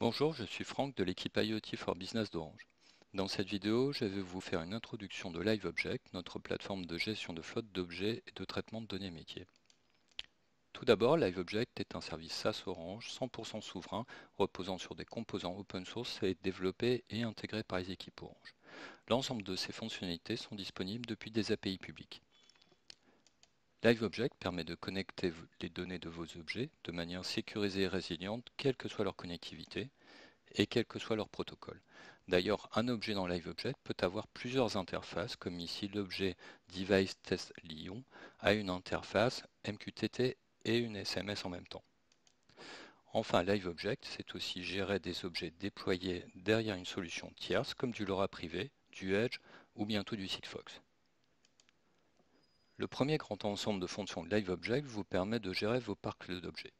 Bonjour, je suis Franck de l'équipe IoT for Business d'Orange. Dans cette vidéo, je vais vous faire une introduction de LiveObject, notre plateforme de gestion de flotte d'objets et de traitement de données métiers. Tout d'abord, LiveObject est un service SaaS Orange 100% souverain, reposant sur des composants open source et développés et intégrés par les équipes Orange. L'ensemble de ces fonctionnalités sont disponibles depuis des API publiques. LiveObject permet de connecter les données de vos objets de manière sécurisée et résiliente, quelle que soit leur connectivité, et quel que soit leur protocole. D'ailleurs, un objet dans LiveObject peut avoir plusieurs interfaces, comme ici l'objet Device Test Lyon a une interface MQTT et une SMS en même temps. Enfin, LiveObject, c'est aussi gérer des objets déployés derrière une solution tierce, comme du LoRa privé, du Edge ou bientôt du Sigfox. Le premier grand ensemble de fonctions de LiveObject vous permet de gérer vos parcs d'objets.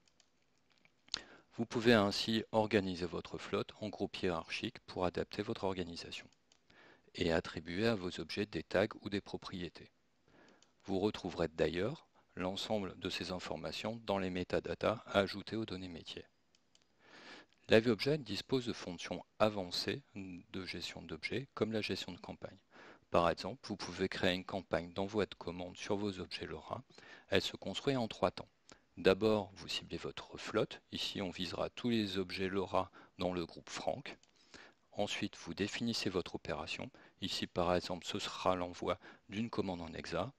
Vous pouvez ainsi organiser votre flotte en groupes hiérarchiques pour adapter votre organisation et attribuer à vos objets des tags ou des propriétés. Vous retrouverez d'ailleurs l'ensemble de ces informations dans les métadatas ajoutés aux données métiers. LiveObject dispose de fonctions avancées de gestion d'objets comme la gestion de campagne. Par exemple, vous pouvez créer une campagne d'envoi de commandes sur vos objets LoRa. Elle se construit en 3 temps. D'abord, vous ciblez votre flotte. Ici, on visera tous les objets LoRa dans le groupe Franck. Ensuite, vous définissez votre opération. Ici, par exemple, ce sera l'envoi d'une commande en hexa.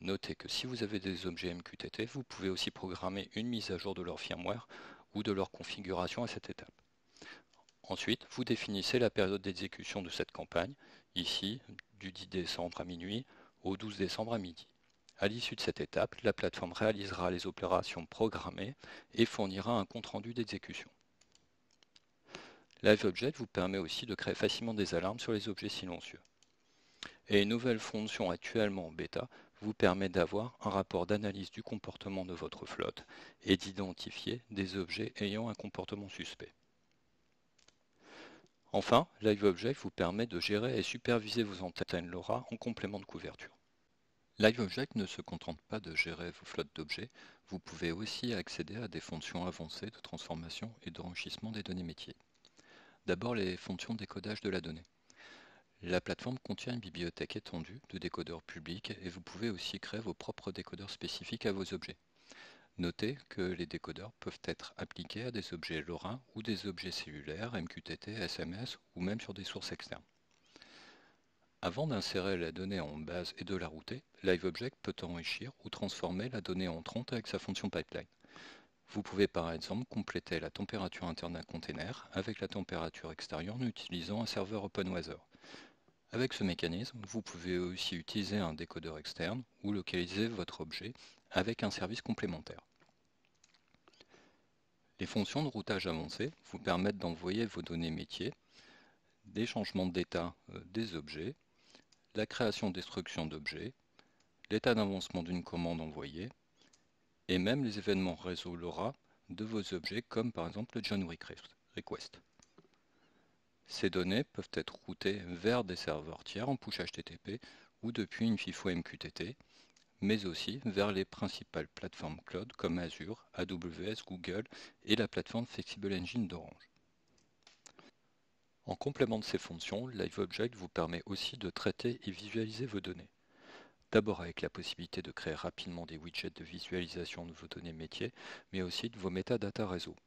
Notez que si vous avez des objets MQTT, vous pouvez aussi programmer une mise à jour de leur firmware ou de leur configuration à cette étape. Ensuite, vous définissez la période d'exécution de cette campagne, ici du 10 décembre à minuit au 12 décembre à midi. À l'issue de cette étape, la plateforme réalisera les opérations programmées et fournira un compte-rendu d'exécution. LiveObject vous permet aussi de créer facilement des alarmes sur les objets silencieux. Et une nouvelle fonction actuellement en bêta vous permet d'avoir un rapport d'analyse du comportement de votre flotte et d'identifier des objets ayant un comportement suspect. Enfin, LiveObject vous permet de gérer et superviser vos antennes LoRa en complément de couverture. LiveObject ne se contente pas de gérer vos flottes d'objets, vous pouvez aussi accéder à des fonctions avancées de transformation et d'enrichissement des données métiers. D'abord, les fonctions de décodage de la donnée. La plateforme contient une bibliothèque étendue de décodeurs publics et vous pouvez aussi créer vos propres décodeurs spécifiques à vos objets. Notez que les décodeurs peuvent être appliqués à des objets LoRa ou des objets cellulaires, MQTT, SMS ou même sur des sources externes. Avant d'insérer la donnée en base et de la router, LiveObject peut enrichir ou transformer la donnée entrante avec sa fonction pipeline. Vous pouvez par exemple compléter la température interne d'un container avec la température extérieure en utilisant un serveur OpenWeather. Avec ce mécanisme, vous pouvez aussi utiliser un décodeur externe ou localiser votre objet avec un service complémentaire. Les fonctions de routage avancées vous permettent d'envoyer vos données métiers, des changements d'état des objets, la création-destruction d'objets, l'état d'avancement d'une commande envoyée, et même les événements réseau LoRa de vos objets comme par exemple le John Request. Ces données peuvent être routées vers des serveurs tiers en push HTTP ou depuis une FIFO MQTT, mais aussi vers les principales plateformes cloud comme Azure, AWS, Google et la plateforme Flexible Engine d'Orange. En complément de ces fonctions, LiveObject vous permet aussi de traiter et visualiser vos données. D'abord avec la possibilité de créer rapidement des widgets de visualisation de vos données métiers, mais aussi de vos métadatas réseau.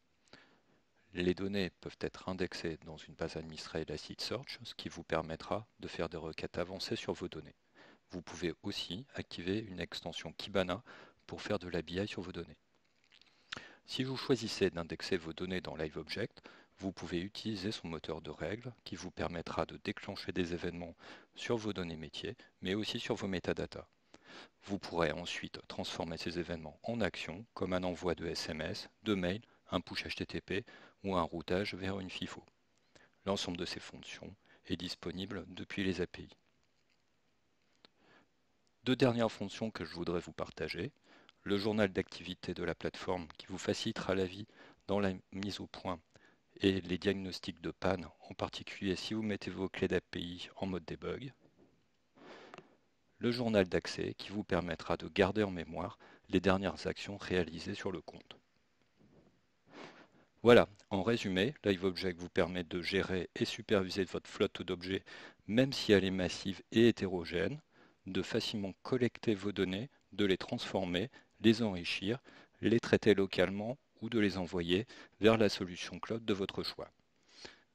Les données peuvent être indexées dans une base administrée Elasticsearch, ce qui vous permettra de faire des requêtes avancées sur vos données. Vous pouvez aussi activer une extension Kibana pour faire de la BI sur vos données. Si vous choisissez d'indexer vos données dans LiveObject, vous pouvez utiliser son moteur de règles qui vous permettra de déclencher des événements sur vos données métiers, mais aussi sur vos métadatas. Vous pourrez ensuite transformer ces événements en actions, comme un envoi de SMS, de mail, un push HTTP ou un routage vers une FIFO. L'ensemble de ces fonctions est disponible depuis les API. Deux dernières fonctions que je voudrais vous partager. Le journal d'activité de la plateforme qui vous facilitera la vie dans la mise au point et les diagnostics de panne, en particulier si vous mettez vos clés d'API en mode debug. Le journal d'accès qui vous permettra de garder en mémoire les dernières actions réalisées sur le compte. Voilà, en résumé, LiveObject vous permet de gérer et superviser votre flotte d'objets, même si elle est massive et hétérogène, de facilement collecter vos données, de les transformer, les enrichir, les traiter localement ou de les envoyer vers la solution cloud de votre choix.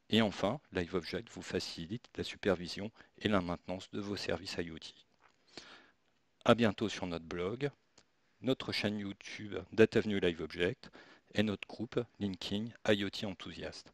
Et enfin, LiveObject vous facilite la supervision et la maintenance de vos services IoT. À bientôt sur notre blog, notre chaîne YouTube DataVenu LiveObject et notre groupe LinkedIn IoT Enthusiast.